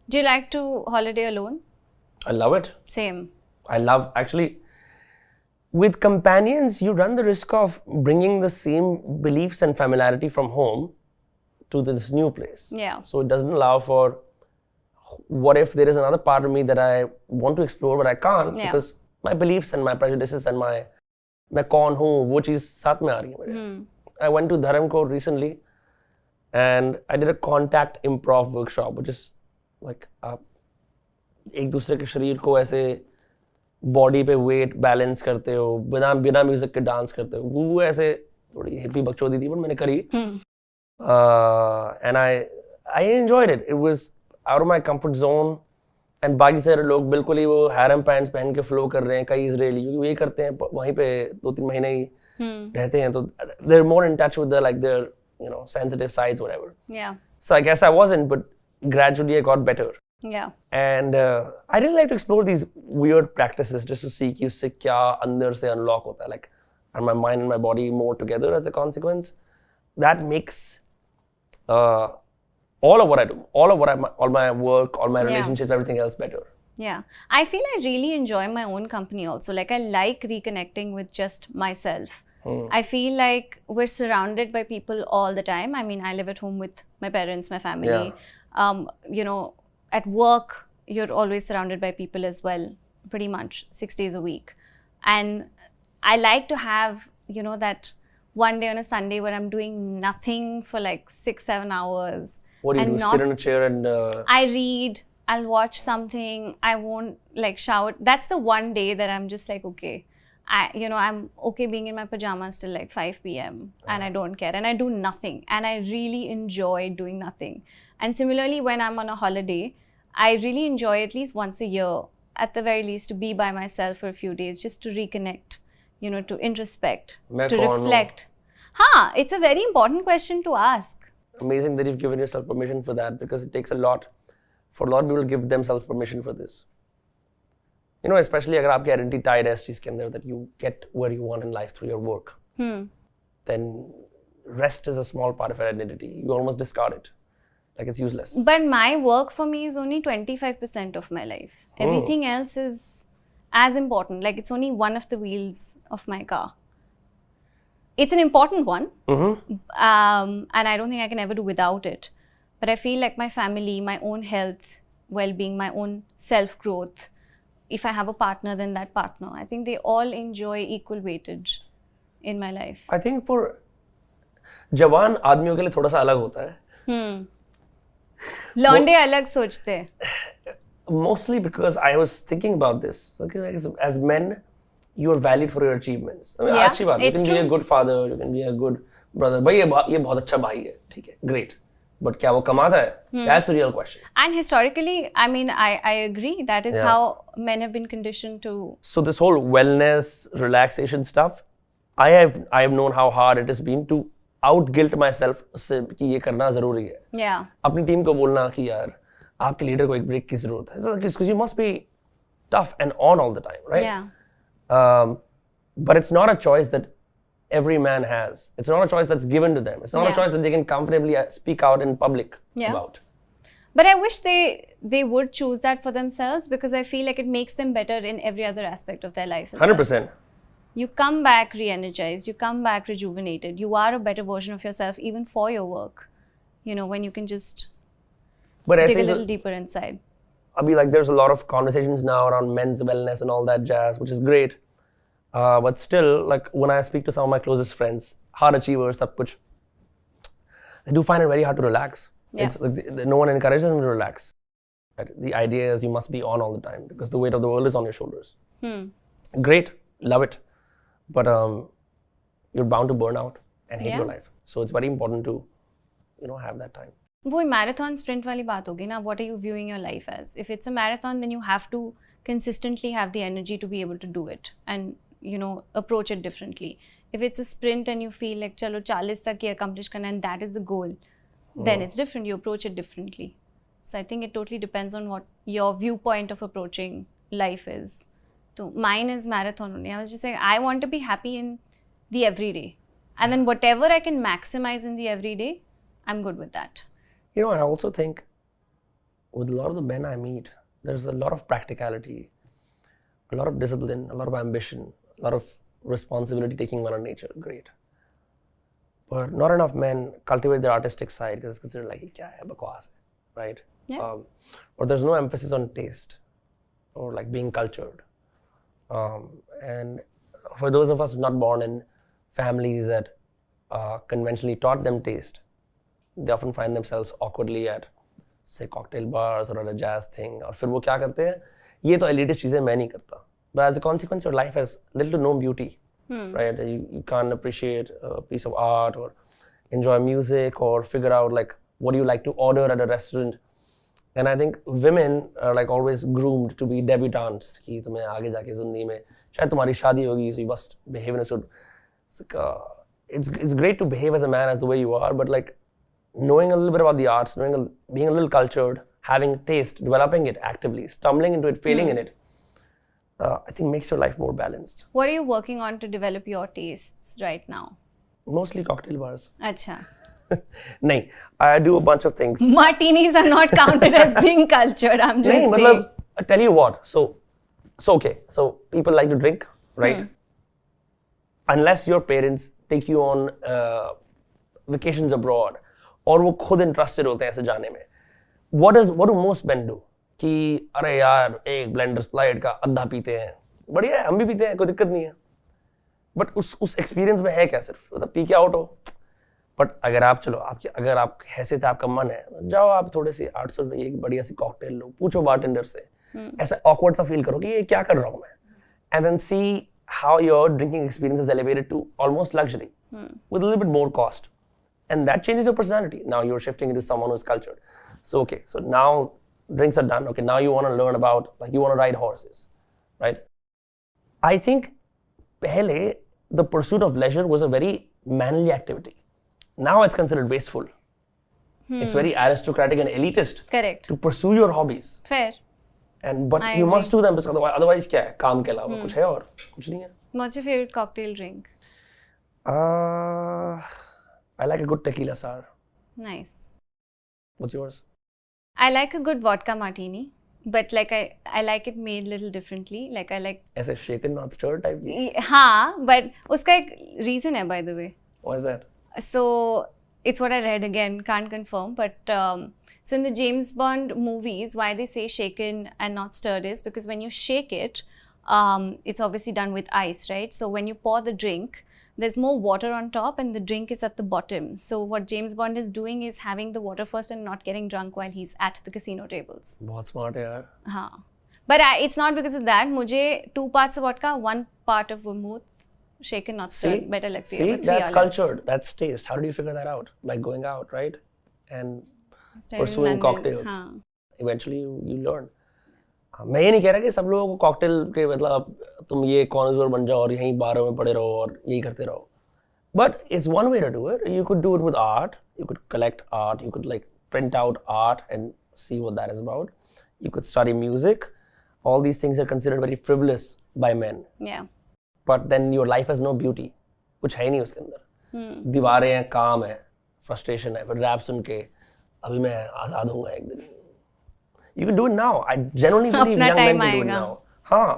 Do you like to holiday alone? I love it. Same. I love, actually, with companions, you run the risk of bringing the same beliefs and familiarity from home to this new place. Yeah. So it doesn't allow for, what if there is another part of me that I want to explore but I can't because my beliefs and my prejudices and मैं कौन हूँ वो चीज़ साथ में आ रही है मेरे. I went to Dharamkot recently and I did a contact improv workshop, which is like आप एक दूसरे के शरीर को ऐसे बॉडी पे वेट बैलेंस करते हो, बिना म्यूजिक के डांस करते हो. वो ऐसे थोड़ी हिप्पी बकचोदी थी, पर मैंने करी. And I enjoyed it. It was out of my comfort zone. And बाकी सारे लोग बिल्कुल ही वो हैरम पैंट्स पहन के फ्लो कर रहे हैं, कई इजरायली, क्योंकि ये करते हैं वहीं पे 2-3 महीने ही रहते हैं, तो they're more in touch with their sensitive sides, whatever. Yeah. So I guess I wasn't, but gradually I got better. Yeah. And I really like to explore these weird practices just to see कि उससे क्या अंदर से unlock होता है. Like, are my mind and my body more together as a consequence? That makes all of what I do, all my work, all my relationships, everything else better. Yeah. I feel I really enjoy my own company also. Like, I like reconnecting with just myself. I feel like we're surrounded by people all the time. I mean, I live at home with my parents, my family. Yeah. At work, you're always surrounded by people as well, pretty much 6 days a week. And I like to have, that one day on a Sunday where I'm doing nothing for like 6-7 hours. What do you do? Sit in a chair and... I read, I'll watch something, I won't like shower. That's the one day that I'm just like, okay. I'm okay being in my pajamas till like 5 p.m. and I don't care. And I do nothing. And I really enjoy doing nothing. And similarly, when I'm on a holiday, I really enjoy at least once a year, at the very least, to be by myself for a few days, just to reconnect, to introspect, to reflect. It's a very important question to ask. Amazing that you've given yourself permission for that, because it takes a lot for a lot of people to give themselves permission for this. Especially अगर आपकी identity tied है इस चीज़ के अंदर, that you get where you want in life through your work, then rest is a small part of your identity. You almost discard it. Like, it's useless. But my work for me is only 25% of my life. Everything else is as important. Like, it's only one of the wheels of my car. It's an important one. And I don't think I can ever do without it. But I feel like my family, my own health, well-being, my own self-growth, if I have a partner, then that partner, I think they all enjoy equal weightage in my life. I think for जवान आदमियों के लिए थोड़ा सा अलग होता है. लौंडे अलग सोचते हैं. Mostly because I was thinking about this. Okay, as men, you are valued for your achievements. I mean, अच्छी बात है. You can be a good father, you can be a good brother. भाई ये बहुत अच्छा भाई है, ठीक है, great. But क्या वो कमाता है? That's the real question. And historically, I mean, I agree. That is how men have been conditioned to. So this whole wellness, relaxation stuff, I have known how hard it has been to out-guilt myself कि ये करना ज़रूरी है. Yeah. अपनी team को बोलना कि यार आपके लीडर को एक ब्रेक की ज़रूरत है. Because you must be tough and on all the time, right? Yeah. But it's not a choice that every man has. It's not a choice that's given to them. It's not a choice that they can comfortably speak out in public about. But I wish they would choose that for themselves, because I feel like it makes them better in every other aspect of their life. 100%. You come back re-energized, you come back rejuvenated, you are a better version of yourself even for your work, when you can just dig a little deeper inside. Abhi, like, there's a lot of conversations now around men's wellness and all that jazz, which is great. But still, like, when I speak to some of my closest friends, hard achievers, sab kuch, they do find it very hard to relax. Yeah. It's like no one encourages them to relax. The idea is you must be on all the time because the weight of the world is on your shoulders. Great, love it. But you're bound to burn out and hate your life. So it's very important to, have that time. वो marathon sprint वाली बात होगी ना. What are you viewing your life as? If it's a marathon, then you have to consistently have the energy to be able to do it and, approach it differently. If it's a sprint and you feel like, chalo 40 tak ye accomplish karna and that is the goal, then it's different. You approach it differently. So I think it totally depends on what your viewpoint of approaching life is. So mine is marathon only. I was just saying, I want to be happy in the everyday. And then whatever I can maximize in the everyday, I'm good with that. I also think with a lot of the men I meet, there's a lot of practicality, a lot of discipline, a lot of ambition, a lot of responsibility taking one on nature. Great. But not enough men cultivate their artistic side because it's considered like, kya hai, bakwas hai, right? Yeah. Or there's no emphasis on taste or like being cultured. And for those of us not born in families that conventionally taught them taste, they often find themselves awkwardly at, say, cocktail bars or at a jazz thing. और फिर वो क्या करते हैं? ये तो elitist चीजें मैं नहीं करता. But as a consequence, your life has little to no beauty, right? You can't appreciate a piece of art or enjoy music or figure out like what do you like to order at a restaurant. And I think women are like always groomed to be debutantes. कि तुम्हें आगे जाके ज़िंदगी में शायद तुम्हारी शादी होगी, so you must behave in a sort. It's great to behave as a man as the way you are, but like knowing a little bit about the arts, being a little cultured, having taste, developing it actively, stumbling into it, failing in it, I think makes your life more balanced. What are you working on to develop your tastes right now? Mostly cocktail bars. Acha. No, I do a bunch of things. Martinis are not counted as being cultured, I'm just saying. Matlab, I tell you what, so okay, so people like to drink, right? Unless your parents take you on vacations abroad, और वो खुद interested होते हैं ऐसे जाने में, what do most men do? कि अरे यार एक ब्लेंडर स्प्राइट का आधा पीते हैं, बढ़िया है, हम भी पीते हैं, कोई दिक्कत नहीं है, बट उस एक्सपीरियंस में है क्या सिर्फ मतलब पी के आउट हो. बट अगर आप चलो अगर आप हैसियत आपका मन है, जाओ आप थोड़े से 800 रुपये एक बढ़िया सी कॉकटेल लो, पूछो बारटेंडर से, ऐसा ऑकवर्ड सा फील करो कि ये क्या कर रहा हूँ मैं, and then see how your drinking experience is elevated to almost luxury with a little bit more cost, and that changes your personality. Now you're shifting into someone who's cultured. So okay, so now drinks are done. Okay, now you want to learn about, like, you want to ride horses, right? I think pehle the pursuit of leisure was a very manly activity. Now it's considered wasteful. It's very aristocratic and elitist. Correct. To pursue your hobbies. Fair. But I you agree. must do them because otherwise क्या है? काम के अलावा कुछ है और कुछ नहीं है. What's your favorite cocktail drink? I like a good tequila sour. Nice. What's yours? I like a good vodka martini, but like I like it made a little differently. Like I like. ऐसे shaken not stirred type की. हाँ, but उसका एक reason है, by the way. What is that? So it's what I read again, can't confirm, but so in the James Bond movies, why they say shaken and not stirred is because when you shake it, it's obviously done with ice, right? So when you pour the drink, there's more water on top and the drink is at the bottom. So what James Bond is doing is having the water first and not getting drunk while he's at the casino tables. बहुत smart है यार. हाँ. But it's not because of that. मुझे 2 parts of vodka, 1 part of vermouth, shaken not stirred, better लगती है. See, that's cultured. That's taste. How did you figure that out? By going out, right? And pursuing cocktails. हाँ. Eventually you learn. मैं ये नहीं कह रहा कि सब लोगों को कॉकटेल के मतलब तुम ये कॉन्जर बन जाओ और यहीं बारों में पड़े रहो और यही करते रहो. But it's one way to do it. You could do it with art. You could collect art. You could like print out art and see what that is about. You could study music. All these things are considered very frivolous by men. Yeah. But then your life has no beauty. कुछ है ही नहीं उसके अंदर. दीवारें हैं, काम है, frustration है, फिर रैप सुन के अभी मैं आजाद होऊंगा एक दिन. You can do it now. I genuinely believe young men can do it now. हाँ.